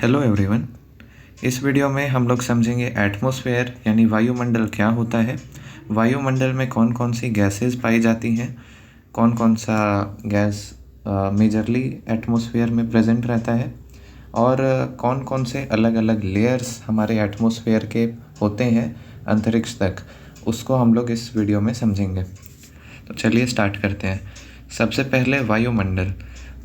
Hello everyone. इस video में हम लोग समझेंगे एटमॉस्फेयर यानी वायुमंडल क्या होता है, वायुमंडल में कौन कौन सी गैसेस पाई जाती हैं, कौन कौन सा गैस मेजरली एटमॉस्फेयर में प्रेजेंट रहता है और कौन कौन से अलग अलग लेयर्स हमारे एटमॉस्फेयर के होते हैं अंतरिक्ष तक, उसको हम लोग इस वीडियो में समझेंगे। तो चलिए स्टार्ट करते हैं। सबसे पहले वायुमंडल।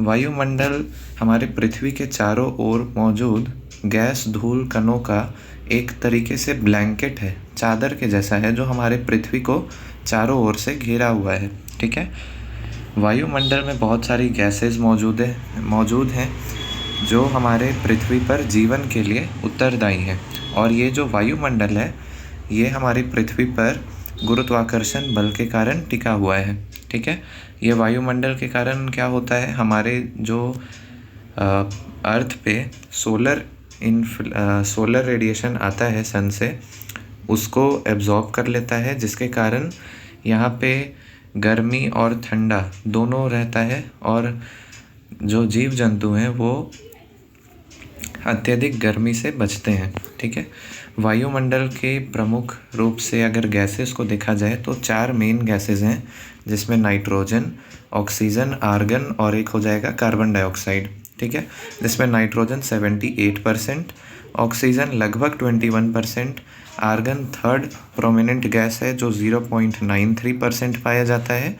वायुमंडल हमारे पृथ्वी के चारों ओर मौजूद गैस धूल कणों का एक तरीके से ब्लैंकेट है, चादर के जैसा है, जो हमारे पृथ्वी को चारों ओर से घेरा हुआ है। ठीक है। वायुमंडल में बहुत सारी गैसेस मौजूद हैं जो हमारे पृथ्वी पर जीवन के लिए उत्तरदायी है। और ये जो वायुमंडल है ये हमारी पृथ्वी पर गुरुत्वाकर्षण बल के कारण टिका हुआ है। ठीक है। ये वायुमंडल के कारण क्या होता है, हमारे जो अर्थ पे सोलर रेडिएशन आता है सन से, उसको एब्जॉर्ब कर लेता है, जिसके कारण यहाँ पे गर्मी और ठंडा दोनों रहता है और जो जीव जंतु हैं वो अत्यधिक गर्मी से बचते हैं। ठीक है। वायुमंडल के प्रमुख रूप से अगर गैसेस को देखा जाए तो 4 मेन गैसेस हैं, जिसमें नाइट्रोजन, ऑक्सीजन, आर्गन और एक हो जाएगा कार्बन डाइऑक्साइड। ठीक है। जिसमें नाइट्रोजन 78%, ऑक्सीजन लगभग 21%, आर्गन थर्ड प्रोमिनेंट गैस है जो 0.93% पाया जाता है,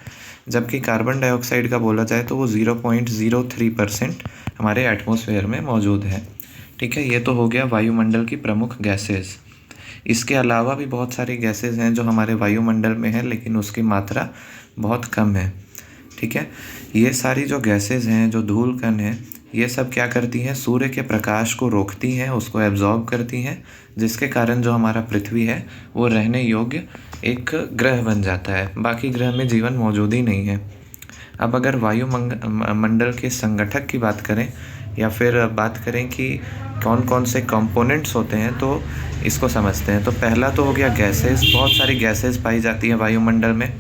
जबकि कार्बन डाइऑक्साइड का बोला जाए तो वो 0.03% हमारे एटमॉस्फेयर में मौजूद है। ठीक है। ये तो हो गया वायुमंडल की प्रमुख गैसेस। इसके अलावा भी बहुत सारी गैसेस हैं जो हमारे वायुमंडल में है, लेकिन उसकी मात्रा बहुत कम है। ठीक है। ये सारी जो गैसेस हैं, जो धूल कण हैं, ये सब क्या करती हैं, सूर्य के प्रकाश को रोकती हैं, उसको एब्जॉर्ब करती हैं, जिसके कारण जो हमारा पृथ्वी है वो रहने योग्य एक ग्रह बन जाता है। बाकी ग्रह में जीवन मौजूद ही नहीं है। अब अगर वायुमंडल के संगठक की बात करें या फिर बात करें कि कौन कौन से कंपोनेंट्स होते हैं, तो इसको समझते हैं। तो पहला तो हो गया गैसेस। बहुत सारी गैसेस पाई जाती हैं वायुमंडल में,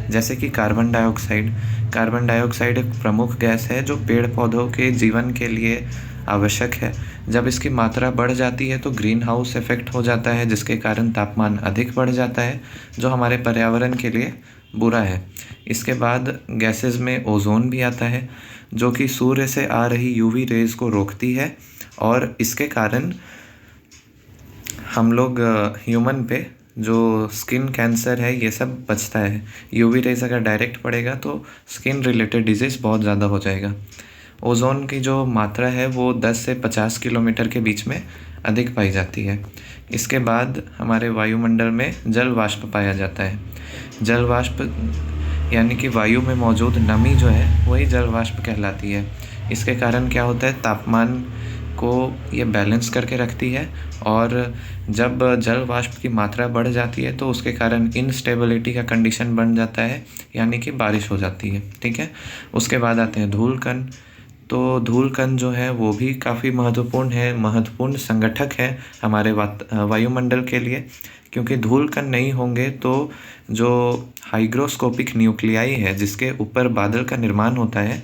जैसे कि कार्बन डाइऑक्साइड। कार्बन डाइऑक्साइड एक प्रमुख गैस है जो पेड़ पौधों के जीवन के लिए आवश्यक है। जब इसकी मात्रा बढ़ जाती है तो ग्रीन हाउस इफेक्ट हो जाता है, जिसके कारण तापमान अधिक बढ़ जाता है, जो हमारे पर्यावरण के लिए बुरा है। इसके बाद गैसेस में ओजोन भी आता है, जो कि सूर्य से आ रही यूवी रेज़ को रोकती है और इसके कारण हम लोग ह्यूमन पे जो स्किन कैंसर है ये सब बचता है। यूवी रेज़ अगर डायरेक्ट पड़ेगा तो स्किन रिलेटेड डिजीज़ बहुत ज़्यादा हो जाएगा। ओजोन की जो मात्रा है वो 10 से 50 किलोमीटर के बीच में अधिक पाई जाती है। इसके बाद हमारे वायुमंडल में जल वाष्प पाया जाता है। जल वाष्प यानी कि वायु में मौजूद नमी जो है वही जल वाष्प कहलाती है। इसके कारण क्या होता है, तापमान को ये बैलेंस करके रखती है, और जब जल वाष्प की मात्रा बढ़ जाती है तो उसके कारण इनस्टेबिलिटी का कंडीशन बन जाता है, यानी कि बारिश हो जाती है। ठीक है। उसके बाद आते हैं धूल कण। तो धूल कण जो है वो भी काफ़ी महत्वपूर्ण संगठक है हमारे वायुमंडल के लिए, क्योंकि धूल कण नहीं होंगे तो जो हाइग्रोस्कोपिक न्यूक्लियाई है जिसके ऊपर बादल का निर्माण होता है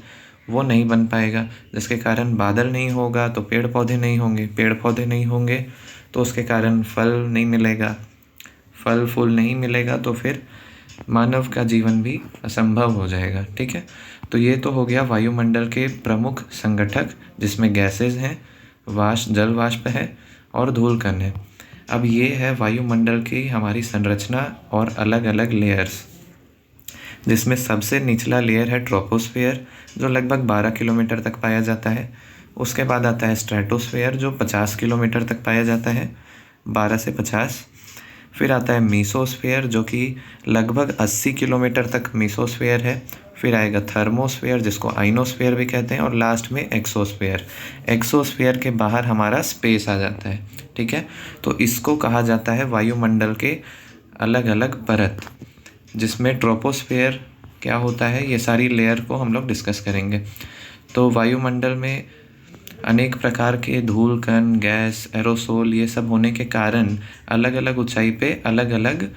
वो नहीं बन पाएगा, जिसके कारण बादल नहीं होगा तो पेड़ पौधे नहीं होंगे, पेड़ पौधे नहीं होंगे तो उसके कारण फल नहीं मिलेगा, फल फूल नहीं मिलेगा तो फिर मानव का जीवन भी असंभव हो जाएगा। ठीक है। तो ये तो हो गया वायुमंडल के प्रमुख संगठक, जिसमें गैसेस हैं, जल वाष्प है और धूल कण है। अब ये है वायुमंडल की हमारी संरचना और अलग अलग लेयर्स, जिसमें सबसे निचला लेयर है ट्रोपोस्फेयर, जो लगभग 12 किलोमीटर तक पाया जाता है। उसके बाद आता है स्ट्रेटोस्फेयर, जो 50 किलोमीटर तक पाया जाता है, 12 से 50। फिर आता है मीसोस्फेयर, जो कि लगभग 80 किलोमीटर तक मीसोस्फेयर है। फिर आएगा थर्मोस्फेयर, जिसको आइनोस्फेयर भी कहते हैं, और लास्ट में एक्सोस्फेयर। एक्सोस्फेयर के बाहर हमारा स्पेस आ जाता है। ठीक है। तो इसको कहा जाता है वायुमंडल के अलग अलग परत, जिसमें ट्रोपोस्फेयर क्या होता है, ये सारी लेयर को हम लोग डिस्कस करेंगे। तो वायुमंडल में अनेक प्रकार के धूल कण, गैस, एरोसोल ये सब होने के कारण अलग अलग ऊंचाई पे अलग अलग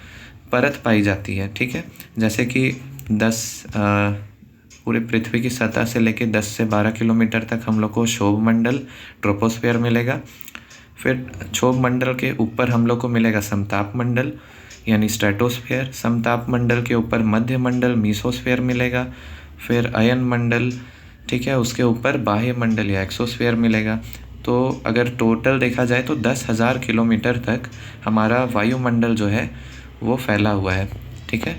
परत पाई जाती है। ठीक है। जैसे कि 10 पूरे पृथ्वी की सतह से लेके 10 से 12 किलोमीटर तक हम लोग को क्षोभ मंडल ट्रोपोस्फेयर मिलेगा। फिर क्षोभ मंडल के ऊपर हम लोग को मिलेगा समताप मंडल यानी स्ट्रेटोस्फेयर। समताप मंडल के ऊपर मध्य मंडल मीसोस्फेयर मिलेगा। फिर अयन मंडल, ठीक है, उसके ऊपर बाह्य मंडल या एक्सोस्फेयर मिलेगा। तो अगर टोटल देखा जाए तो 10,000 किलोमीटर तक हमारा वायुमंडल जो है वो फैला हुआ है, ठीक है।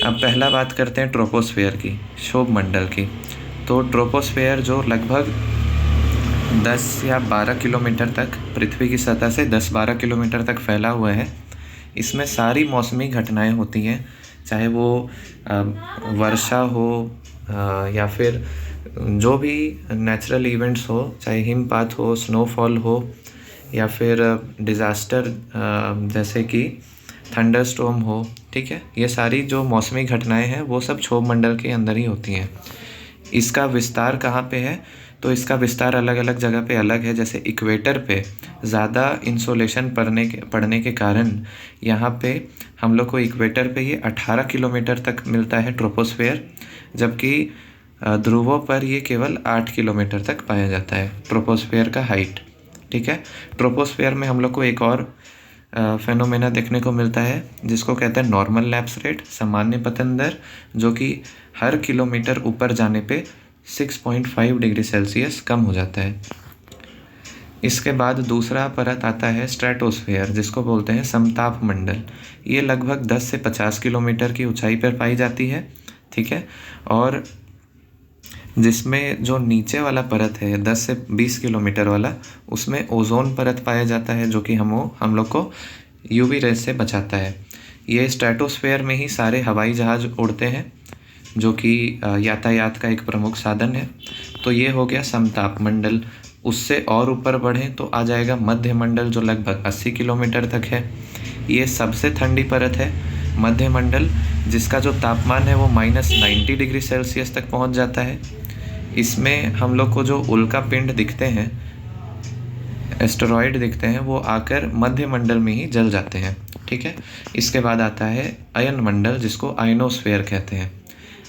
अब पहला बात करते हैं ट्रोपोस्फेयर की, क्षोभ मंडल की। तो ट्रोपोस्फेयर जो लगभग 10 या 12 किलोमीटर तक पृथ्वी की सतह से 10-12 किलोमीटर तक फैला हुआ है। इसमें सारी मौसमी घटनाएं होती हैं, चाहे वो वर्षा हो या फिर जो भी नेचुरल इवेंट्स हो, चाहे हिमपात हो, स्नोफॉल हो या फिर डिज़ास्टर जैसे कि थंडरस्टॉर्म हो, ठीक है। ये सारी जो मौसमी घटनाएं हैं वो सब क्षोभ मंडल के अंदर ही होती हैं। इसका विस्तार कहाँ पे है? तो इसका विस्तार अलग अलग जगह पे अलग है। जैसे इक्वेटर पे ज़्यादा इंसोलेशन पड़ने के कारण यहाँ पे हम लोग को इक्वेटर पे ये 18 किलोमीटर तक मिलता है ट्रोपोस्फेयर, जबकि ध्रुवों पर ये केवल 8 किलोमीटर तक पाया जाता है ट्रोपोस्फेयर का हाइट, ठीक है। ट्रोपोस्फेयर में हम लोग को एक और फेनोमेना देखने को मिलता है जिसको कहते हैं नॉर्मल लैप्स रेट, सामान्य पतन दर, जो कि हर किलोमीटर ऊपर जाने पे 6.5 डिग्री सेल्सियस कम हो जाता है। इसके बाद दूसरा परत आता है स्ट्रेटोस्फेयर, जिसको बोलते हैं समताप मंडल। ये लगभग 10 से 50 किलोमीटर की ऊंचाई पर पाई जाती है, ठीक है। और जिसमें जो नीचे वाला परत है 10 से 20 किलोमीटर वाला, उसमें ओजोन परत पाया जाता है जो कि हम लोग को यूवी रेस से बचाता है। ये स्ट्रेटोस्फेयर में ही सारे हवाई जहाज़ उड़ते हैं जो कि यातायात का एक प्रमुख साधन है। तो ये हो गया समताप मंडल। उससे और ऊपर बढ़ें तो आ जाएगा मध्य मंडल जो लगभग 80 किलोमीटर तक है। ये सबसे ठंडी परत है मध्य मंडल, जिसका जो तापमान है वो -90 डिग्री सेल्सियस तक पहुंच जाता है। इसमें हम लोग को जो उल्का पिंड दिखते हैं, एस्टेरॉयड दिखते हैं, वो आकर मध्य मंडल में ही जल जाते हैं, ठीक है। इसके बाद आता है अयन मंडल, जिसको आयनोस्फेयर कहते हैं।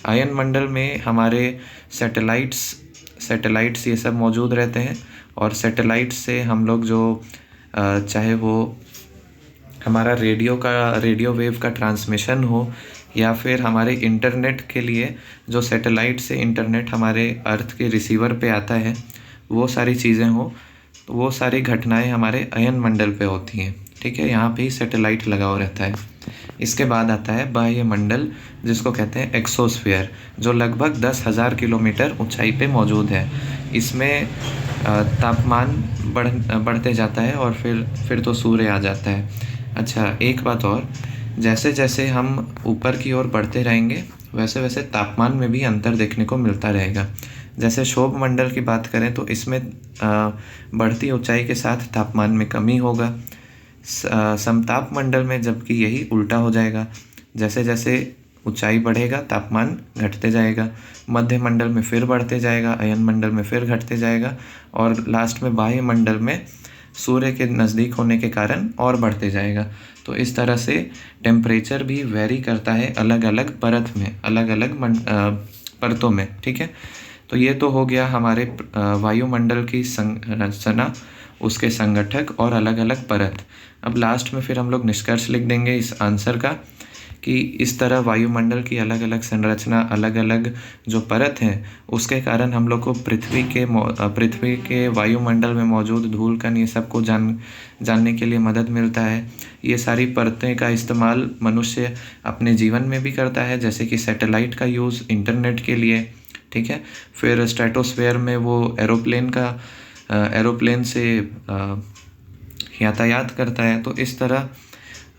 अयन मंडल में हमारे सैटेलाइट्स ये सब मौजूद रहते हैं, और सैटेलाइट्स से हम लोग जो चाहे वो हमारा रेडियो वेव का ट्रांसमिशन हो या फिर हमारे इंटरनेट के लिए जो सैटेलाइट से इंटरनेट हमारे अर्थ के रिसीवर पे आता है, वो सारी चीज़ें हो, तो वो सारी घटनाएं हमारे अयन मंडल पे होती हैं, ठीक है। यहाँ पे ही सैटेलाइट लगा हुआ रहता है। इसके बाद आता है बाह्य मंडल, जिसको कहते हैं एक्सोस्फेयर, जो लगभग 10,000 किलोमीटर ऊंचाई पे मौजूद है। इसमें तापमान बढ़ते जाता है और फिर तो सूर्य आ जाता है। अच्छा, एक बात और, जैसे जैसे हम ऊपर की ओर बढ़ते रहेंगे वैसे वैसे तापमान में भी अंतर देखने को मिलता रहेगा। जैसे क्षोभ मंडल की बात करें तो इसमें बढ़ती ऊंचाई के साथ तापमान में कमी होगा। समताप मंडल में जबकि यही उल्टा हो जाएगा, जैसे जैसे ऊंचाई बढ़ेगा तापमान घटते जाएगा। मध्य मंडल में फिर बढ़ते जाएगा, अयन मंडल में फिर घटते जाएगा, और लास्ट में बाह्य मंडल में सूर्य के नज़दीक होने के कारण और बढ़ते जाएगा। तो इस तरह से टेम्परेचर भी वेरी करता है अलग अलग परत में, अलग अलग परतों में, ठीक है। तो ये तो हो गया हमारे वायुमंडल की संरचना, उसके संगठक और अलग अलग परत। अब लास्ट में फिर हम लोग निष्कर्ष लिख देंगे इस आंसर का कि इस तरह वायुमंडल की अलग अलग संरचना, अलग अलग जो परत हैं, उसके कारण हम लोग को पृथ्वी के वायुमंडल में मौजूद धूल कण ये सब को जानने के लिए मदद मिलता है। ये सारी परतें का इस्तेमाल मनुष्य अपने जीवन में भी करता है, जैसे कि सैटेलाइट का यूज़ इंटरनेट के लिए, ठीक है। फिर स्ट्रेटोस्फेयर में वो एरोप्लेन से यातायात करता है। तो इस तरह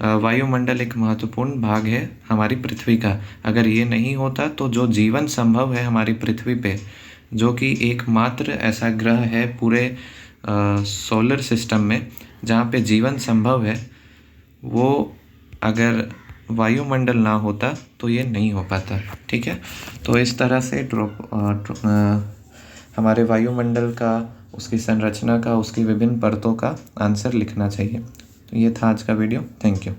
वायुमंडल एक महत्वपूर्ण भाग है हमारी पृथ्वी का। अगर ये नहीं होता तो जो जीवन संभव है हमारी पृथ्वी पे, जो कि एकमात्र ऐसा ग्रह है पूरे सोलर सिस्टम में जहाँ पे जीवन संभव है, वो अगर वायुमंडल ना होता तो ये नहीं हो पाता, ठीक है। तो इस तरह से हमारे वायुमंडल का, उसकी संरचना का, उसकी विभिन्न परतों का आंसर लिखना चाहिए। तो ये था आज का वीडियो। Thank you.